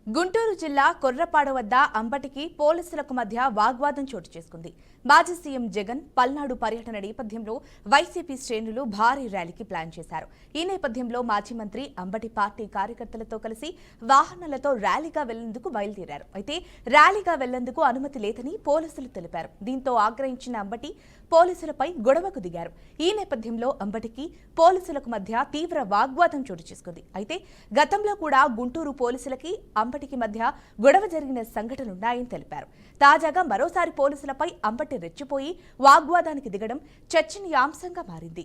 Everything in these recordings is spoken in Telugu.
గుంటూరు జిల్లా కొర్రపాడు వద్ద అంబటికి పోలీసులకు మధ్య వాగ్వాదం చోటు చేసుకుంది. మాజీ సీఎం జగన్ పల్నాడు పర్యటన నేపథ్యంలో వైసీపీ శ్రేణులు భారీ ర్యాలీకి ప్లాన్ చేశారు. ఈ నేపథ్యంలో మాజీ మంత్రి అంబటి పార్టీ కార్యకర్తలతో కలిసి వాహనాలతో ర్యాలీగా వెళ్లేందుకు బయలుదేరారు. అయితే ర్యాలీగా వెళ్లేందుకు అనుమతి లేదని పోలీసులు తెలిపారు. దీంతో ఆగ్రహించిన అంబటి పోలీసులపై గొడవకు దిగారు. ఈ నేపథ్యంలో అంబటికి పోలీసులకు మధ్య తీవ్ర వాగ్వాదం చోటు చేసుకుంది. అయితే గతంలో కూడా గుంటూరు పోలీసులకి అంబటికి మధ్య గొడవ జరిగిన సంఘటనలున్నాయని తెలిపారు. తాజాగా మరోసారి పోలీసులపై అంబటి రెచ్చిపోయి వాగ్వాదానికి దిగడం చర్చనీయాంశంగా మారింది.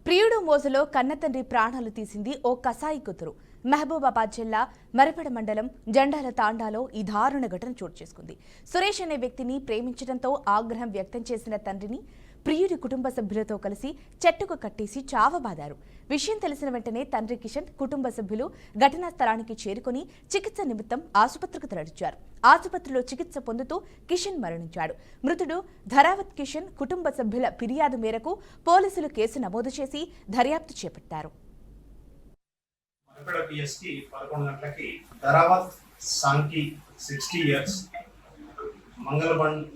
ప్రియుడు మోజులో కన్నతండ్రి ప్రాణాలు తీసింది ఓ కసాయి కూతురు. మహబూబాబాద్ జిల్లా మరిపెడ మండలం జండాల తాండాలో ఈ దారుణ ఘటన చోటు చేసుకుంది. సురేష్ అనే వ్యక్తిని ప్రేమించడంతో ఆగ్రహం వ్యక్తం చేసిన తండ్రిని ప్రియుడి కుటుంబ సభ్యులతో కలిసి చెట్టుకు కట్టేసి చావబాదారు. విషయం తెలిసిన వెంటనే తండ్రి కిషన్ కుటుంబ సభ్యులు ఘటనా స్థలానికి చేరుకుని చికిత్స నిమిత్తం ఆసుపత్రికి తరలించారు. ఆసుపత్రిలో చికిత్స పొందుతూ కిషన్ మరణించాడు. మృతుడు ధరావత్ కిషన్ కుటుంబ సభ్యుల ఫిర్యాదు మేరకు పోలీసులు కేసు నమోదు చేసి దర్యాప్తు చేపట్టారు.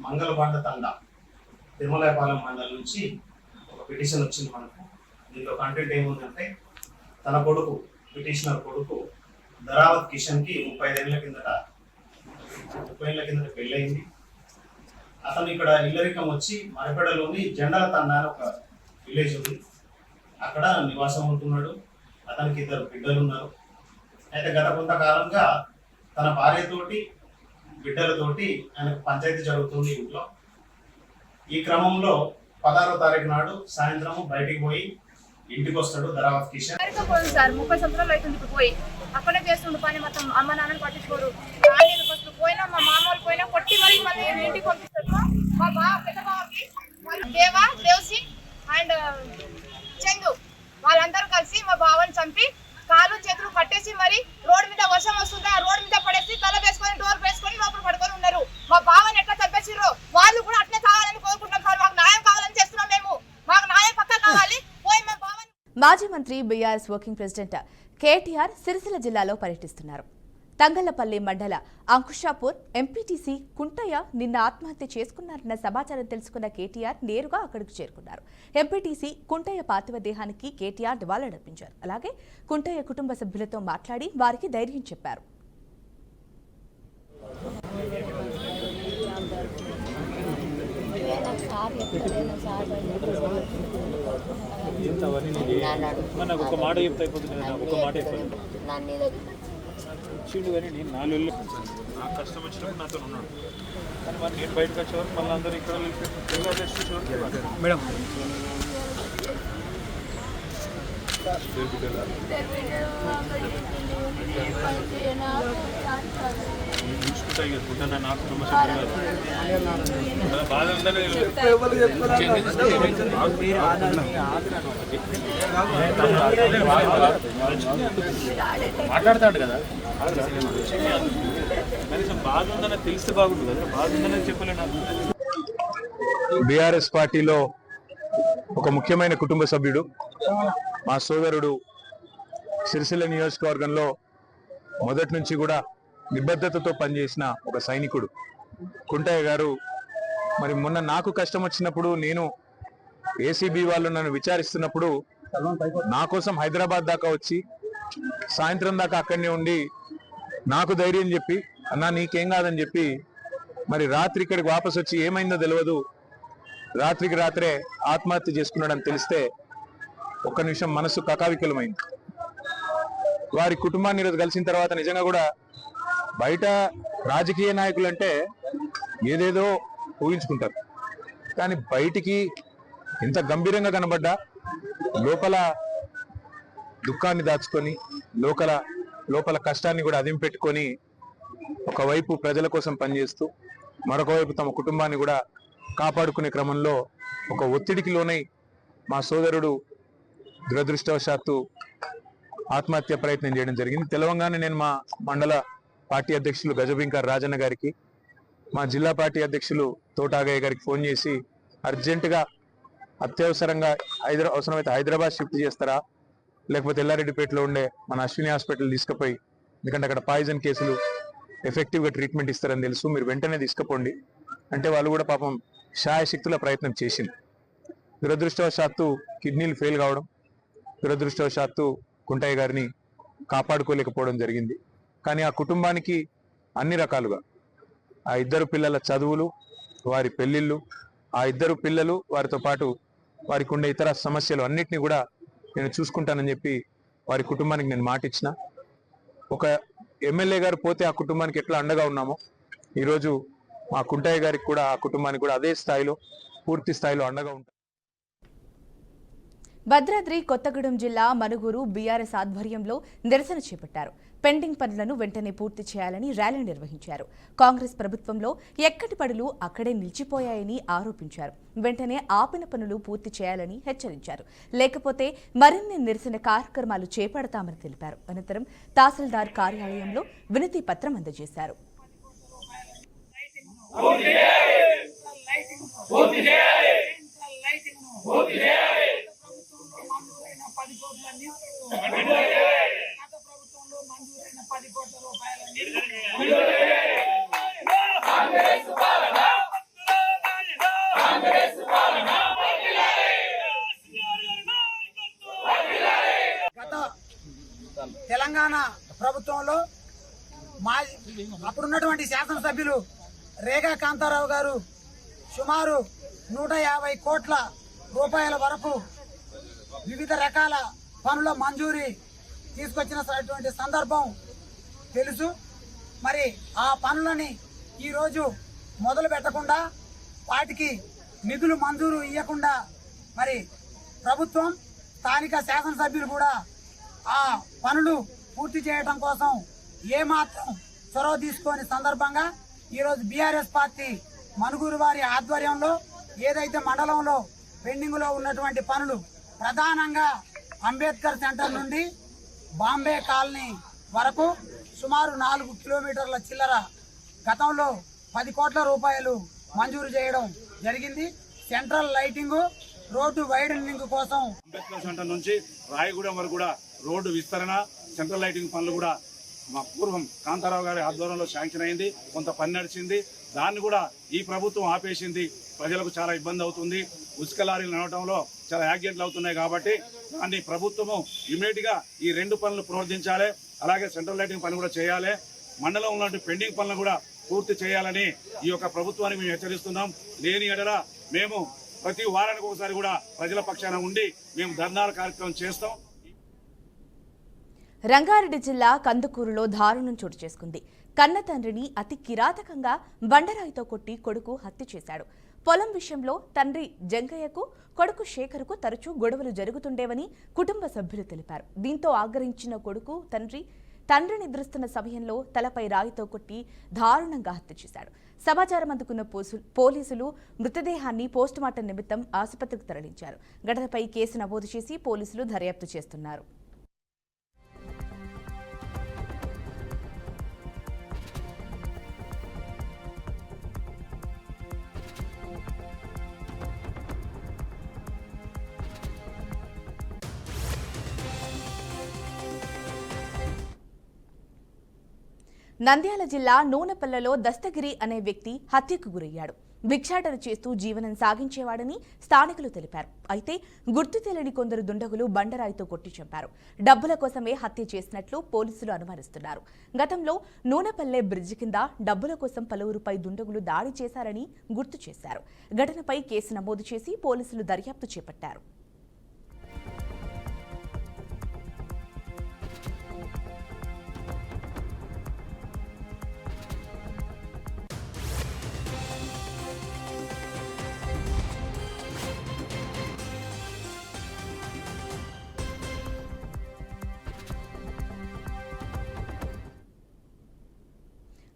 మంగళబండ తండా తిరుమలపాలెం మండలం నుంచి ఒక పిటిషన్ వచ్చింది మనకు. దీంట్లో కంటెంట్ ఏముందంటే, తన కొడుకు పిటిషనర్ కొడుకు ధరావత్ కిషన్కి 35 ఏళ్ల కిందట పెళ్ళయింది. అతను ఇక్కడ ఇల్లరికం వచ్చి మరిపెడలోని జండాల తండా అని ఒక విలేజ్ ఉంది, అక్కడ నివాసం ఉంటున్నాడు. అతనికి 2 బిడ్డలు ఉన్నారు. అయితే గత కొంతకాలంగా తన భార్యతోటి బిడ్డలతోటి ఆయనకు పంచాయతీ జరుగుతుంది ఇంట్లో. ఈ క్రమంలో 16వ తారీఖు నాడు సాయంత్రం బయటికి పోయి ఇంటికి వస్తాడు ధరావత్ కిషన్. సార్ 30 సంవత్సరాలు అవుతుంది ఇప్పుడు పోయి అక్కడే చేస్తుండే పని, మొత్తం అమ్మ నాన్నని పట్టించుకోరు. పోయినా మా మామూలు పోయినా కొట్టి మరీ మళ్ళీ ఇంటికి పంపిస్తారు. మా బావ పెద్ద బావకి దేవ్సి అండ్ చందు వాళ్ళందరూ కలిసి మా బావని చంపి కాళ్ళు చేతులు కట్టేసి మరి రోడ్డు మీద వర్షం వస్తుందా రోడ్డు మీద పడేసి తల వేసుకొని డోర్ వేసుకొని లోపల పడుకొని ఉన్నారు. మా బావని ఎట్లా చంపేసిర్రో వాళ్ళు కూడా అట్లే కావాలని కోరుకుంటాం సార్. మాకు న్యాయం కావాలని చేస్తున్నాం మేము. మాకు న్యాయం పక్కా కావాలి. పోయి మా బావని. మాజీ మంత్రి BRS working president KTR Sircilla జిల్లాలో పర్యటిస్తున్నారు. తంగళ్లపల్లి మండల అంకుషాపూర్ ఎంపీటీసీ కుంటయ్య నిన్న ఆత్మహత్య చేసుకున్నారన్న సమాచారం తెలుసుకున్న కేటీఆర్ నేరుగా అక్కడికి చేరుకున్నారు. ఎంపీటీసీ కుంటయ్య పార్థివ దేహానికి కేటీఆర్ నివాళులర్పించారు. అలాగే కుంటయ్య కుటుంబ సభ్యులతో మాట్లాడి వారికి ధైర్యం చెప్పారు. వచ్చిండు కానీ నేను 4 ఏళ్ళు నాకు కష్టం వచ్చినప్పుడు నాతో ఉన్నాడు. కానీ మరి నేను బయటకు వచ్చేవారు మళ్ళీ అందరూ ఇక్కడ మేడం చూసుకుంటా ఇక నాకు సమస్య బాధ ఉందని మాట్లాడతాడు కదా, కనీసం బాధ ఉందని తెలిస్తే బాగుంటుంది కదా. బాధ ఉందని చెప్పలేను. బీఆర్ఎస్ పార్టీలో ఒక ముఖ్యమైన కుటుంబ సభ్యుడు, మా సోదరుడు సిరిసిల్ల నియోజకవర్గంలో మొదటి నుంచి కూడా నిబద్ధతతో పనిచేసిన ఒక సైనికుడు కుంటయ్య గారు. మరి మొన్న నాకు కష్టం వచ్చినప్పుడు, నేను ఏసీబీ వాళ్ళు నన్ను విచారిస్తున్నప్పుడు నా కోసం హైదరాబాద్ దాకా వచ్చి సాయంత్రం దాకా అక్కడనే ఉండి నాకు ధైర్యం చెప్పి, అన్నా నీకేం కాదని చెప్పి, మరి రాత్రి ఇక్కడికి వాపసు వచ్చి ఏమైందో తెలియదు, రాత్రికి రాత్రే ఆత్మహత్య చేసుకున్నాడని తెలిస్తే ఒక్క నిమిషం మనసు కకావికలమైంది. వారి కుటుంబాన్ని ఈరోజు కలిసిన తర్వాత నిజంగా కూడా బయట రాజకీయ నాయకులు అంటే ఏదేదో ఊహించుకుంటారు, కానీ బయటికి ఎంత గంభీరంగా కనబడ్డా లోపల దుఃఖాన్ని దాచుకొని లోపల కష్టాన్ని కూడా అదిం పెట్టుకొని ఒకవైపు ప్రజల కోసం పనిచేస్తూ మరొక వైపు తమ కుటుంబాన్ని కూడా కాపాడుకునే క్రమంలో ఒక ఒత్తిడికి లోనై మా సోదరుడు దురదృష్టవశాత్తు ఆత్మహత్య ప్రయత్నం చేయడం జరిగింది. తెలవంగానే నేను మా మండల పార్టీ అధ్యక్షులు గజబింకర్ రాజన్న గారికి, మా జిల్లా పార్టీ అధ్యక్షులు తోటాగయ్య గారికి ఫోన్ చేసి అర్జెంటుగా అత్యవసరంగా అవసరమైతే హైదరాబాద్ షిఫ్ట్ చేస్తారా, లేకపోతే ఎల్లారెడ్డిపేటలో ఉండే మన అశ్విని హాస్పిటల్ తీసుకుపోయి, ఎందుకంటే అక్కడ పాయిజన్ కేసులు ఎఫెక్టివ్గా ట్రీట్మెంట్ ఇస్తారని తెలుసు, మీరు వెంటనే తీసుకుపోండి అంటే వాళ్ళు కూడా పాపం శాయశక్తుల ప్రయత్నం చేసింది. దురదృష్టవశాత్తు కిడ్నీలు ఫెయిల్ కావడం, దురదృష్టవశాత్తు కుంటయ్య గారిని కాపాడుకోలేకపోవడం జరిగింది. కానీ ఆ కుటుంబానికి అన్ని రకాలుగా ఆ ఇద్దరు పిల్లల చదువులు, వారి పెళ్లిళ్ళు, ఆ ఇద్దరు పిల్లలు, వారితో పాటు వారికి ఉండే ఇతర సమస్యలు అన్నిటినీ కూడా నేను చూసుకుంటానని చెప్పి వారి కుటుంబానికి నేను మాట ఇచ్చిన. ఒక ఎమ్మెల్యే గారు పోతే ఆ కుటుంబానికి ఎట్లా అండగా ఉన్నామో ఈరోజు మా కుంటయ్య గారికి కూడా, ఆ కుటుంబానికి కూడా అదే స్థాయిలో, పూర్తి స్థాయిలో అండగా ఉంటాం. భద్రాద్రి కొత్తగూడెం జిల్లా మనుగూరు బీఆర్ఎస్ ఆధ్వర్యంలో నిరసన చేపట్టారు. పెండింగ్ పనులను వెంటనే పూర్తి చేయాలని ర్యాలీ నిర్వహించారు. కాంగ్రెస్ ప్రభుత్వంలో ఎక్కడి పనులు అక్కడే నిలిచిపోయాయని ఆరోపించారు. వెంటనే ఆపిన పనులు పూర్తి చేయాలని హెచ్చరించారు. లేకపోతే మరిన్ని నిరసన కార్యక్రమాలు చేపడతామని తెలిపారు. అనంతరం తహసీల్దార్ కార్యాలయంలో వినతి పత్రం అందజేశారు. తెలంగాణ ప్రభుత్వంలో అప్పుడున్నటువంటి శాసనసభ్యులు రేగా కాంతారావు గారు సుమారు 150 కోట్ల రూపాయల వరకు వివిధ రకాల పనుల మంజూరీ తీసుకొచ్చినటువంటి సందర్భం తెలుసు. మరి ఆ పనులని ఈరోజు మొదలు పెట్టకుండా, వాటికి నిధులు మంజూరు ఇవ్వకుండా మరి ప్రభుత్వం, స్థానిక శాసనసభ్యులు కూడా ఆ పనులు పూర్తి చేయడం కోసం ఏమాత్రం చొరవ తీసుకొని సందర్భంగా ఈరోజు బీఆర్ఎస్ పార్టీ మనుగూరు వారి ఆధ్వర్యంలో ఏదైతే మండలంలో పెండింగ్లో ఉన్నటువంటి పనులు, ప్రధానంగా అంబేద్కర్ సెంటర్ నుండి బాంబే కాలనీ వరకు సుమారు 4 కిలోమీటర్ల చిల్లర గతంలో 10 కోట్ల రూపాయలు మంజూరు చేయడం జరిగింది. సెంట్రల్ లైటింగ్, రోడ్డు వైడనింగ్ కోసం అంబేద్కర్ సెంటర్ నుంచి రాయగూడెం వరకు కూడా రోడ్డు విస్తరణ, సెంట్రల్ లైటింగ్ పనులు కూడా మా పూర్వం కాంతారావు గారి ఆధ్వర్యంలో శాంక్షన్ అయింది. కొంత పని నడిచింది. దాన్ని కూడా ఈ ప్రభుత్వం ఆపేసింది. ప్రజలకు చాలా ఇబ్బంది అవుతుంది. ఉసుక లారీలు నడవడంలో చాలా యాక్సిడెంట్లు అవుతున్నాయి. కాబట్టి దాన్ని ప్రభుత్వము ఇమీడియట్గా ఈ 2 పనులు పునరుద్ధరించాలి. అలాగే సెంట్రల్ లైటింగ్ పని కూడా చేయాలి. మండలం ఉన్నటువంటి పెండింగ్ పనులను కూడా పూర్తి చేయాలని ఈ యొక్క ప్రభుత్వాన్ని మేము హెచ్చరిస్తున్నాం. లేని ఎడల మేము ప్రతి వారానికి ఒకసారి కూడా ప్రజల పక్షాన ఉండి మేము ధర్నాల కార్యక్రమం చేస్తాం. రంగారెడ్డి జిల్లా కందుకూరులో దారుణం చోటు చేసుకుంది. కన్న తండ్రిని అతి కిరాతకంగా బండరాయితో కొట్టి కొడుకు హత్య చేశాడు. పొలం విషయంలో తండ్రి జంగయ్యకు, కొడుకు శేఖర్కు తరచూ గొడవలు జరుగుతుండేవని కుటుంబ సభ్యులు తెలిపారు. దీంతో ఆగ్రహించిన కొడుకు తండ్రి నిద్రిస్తున్న సమయంలో తలపై రాయితో కొట్టి దారుణంగా హత్య చేశాడు. సమాచారం అందుకున్న పోలీసులు మృతదేహాన్ని పోస్టుమార్టం నిమిత్తం ఆసుపత్రికి తరలించారు. ఘటనపై కేసు నమోదు చేసి పోలీసులు దర్యాప్తు చేస్తున్నారు. నంద్యాల జిల్లా నూనెపల్లలో దస్తగిరి అనే వ్యక్తి హత్యకు గురయ్యాడు. భిక్షాటన చేస్తూ జీవనం సాగించేవాడని స్థానికులు తెలిపారు. అయితే గుర్తు తెలియని కొందరు దుండగులు బండరాయితో కొట్టి చంపారు. డబ్బుల కోసమే హత్య చేసినట్లు పోలీసులు అనుమానిస్తున్నారు. గతంలో నూనెపల్లె బ్రిడ్జి కింద డబ్బుల కోసం పలువురుపై దుండగులు దాడి చేశారని గుర్తు చేశారు. ఘటనపై కేసు నమోదు చేసి పోలీసులు దర్యాప్తు చేపట్టారు.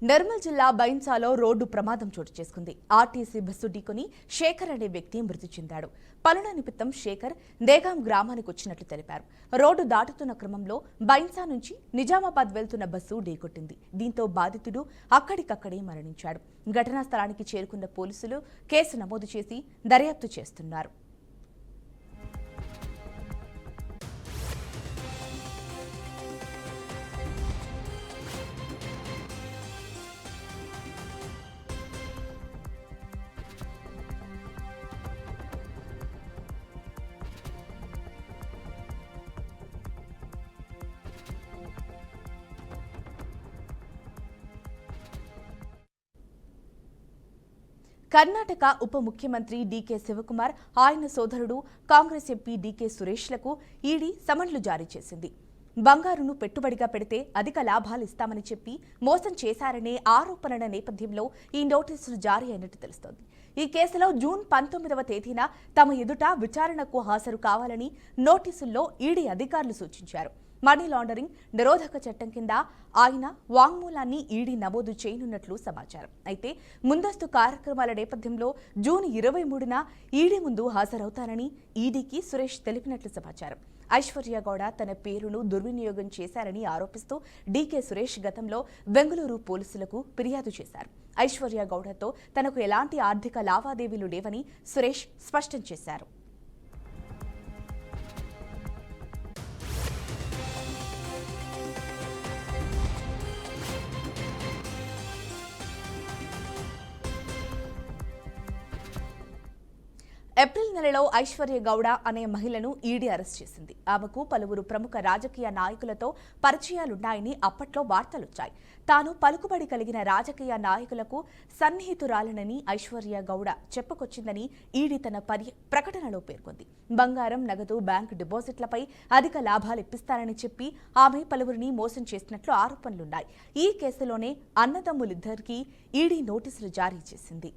నిర్మల్ జిల్లా బైన్సాలో రోడ్డు ప్రమాదం చోటు చేసుకుంది. ఆర్టీసీ బస్సు ఢీకొని శేఖర్ అనే వ్యక్తి మృతి చెందాడు. పనుల నిమిత్తం శేఖర్ దేగాం గ్రామానికి వచ్చినట్లు తెలిపారు. రోడ్డు దాటుతున్న క్రమంలో బైన్సా నుంచి నిజామాబాద్ వెళ్తున్న బస్సు ఢీకొట్టింది. దీంతో బాధితుడు అక్కడికక్కడే మరణించాడు. ఘటనా స్థలానికి చేరుకున్న పోలీసులు కేసు నమోదు చేసి దర్యాప్తు చేస్తున్నారు. కర్ణాటక ఉప ముఖ్యమంత్రి డీకే శివకుమార్, ఆయన సోదరుడు కాంగ్రెస్ ఎంపీ డీకే సురేష్లకు ఈడీ సమన్లు జారీ చేసింది. బంగారును పెట్టుబడిగా పెడితే అధిక లాభాలు ఇస్తామని చెప్పి మోసం చేశారనే ఆరోపణల నేపథ్యంలో ఈ నోటీసులు జారీ అయినట్టు తెలుస్తోంది. ఈ కేసులో జూన్ 19వ తేదీన తమ ఎదుట విచారణకు హాజరు కావాలని నోటీసుల్లో ఈడీ అధికారులు సూచించారు. మనీ లాండరింగ్ నిరోధక చట్టం కింద ఆయన వాంగ్మూలాన్ని ఈడీ నమోదు చేయనున్నట్లు సమాచారం. అయితే ముందస్తు కార్యక్రమాల నేపథ్యంలో జూన్ 23న ఈడీ ముందు హాజరవుతానని ఈడీకి సురేష్ తెలిపినట్లు సమాచారం. ఐశ్వర్య గౌడ తన పేరును దుర్వినియోగం చేశారని ఆరోపిస్తూ డీకే సురేష్ గతంలో బెంగళూరు పోలీసులకు ఫిర్యాదు చేశారు. ఐశ్వర్య గౌడతో తనకు ఎలాంటి ఆర్థిక లావాదేవీలు లేవని సురేష్ స్పష్టం చేశారు. ఏప్రిల్ నెలలో ఐశ్వర్య గౌడ అనే మహిళను ఈడీ అరెస్ట్ చేసింది. ఆమెకు పలువురు ప్రముఖ రాజకీయ నాయకులతో పరిచయాలున్నాయని అప్పట్లో వార్తలొచ్చాయి. తాను పలుకుబడి కలిగిన రాజకీయ నాయకులకు సన్నిహితురాలనని ఐశ్వర్య గౌడ చెప్పుకొచ్చిందని ఈడీ తన ప్రకటనలో పేర్కొంది. బంగారం, నగదు, బ్యాంకు డిపాజిట్లపై అధిక లాభాలు ఇప్పిస్తారని చెప్పి ఆమె పలువురిని మోసం చేసినట్లు ఆరోపణలున్నాయి. ఈ కేసులోనే అన్నదమ్ములిద్దరికీ ఈడీ నోటీసులు జారీ చేసింది.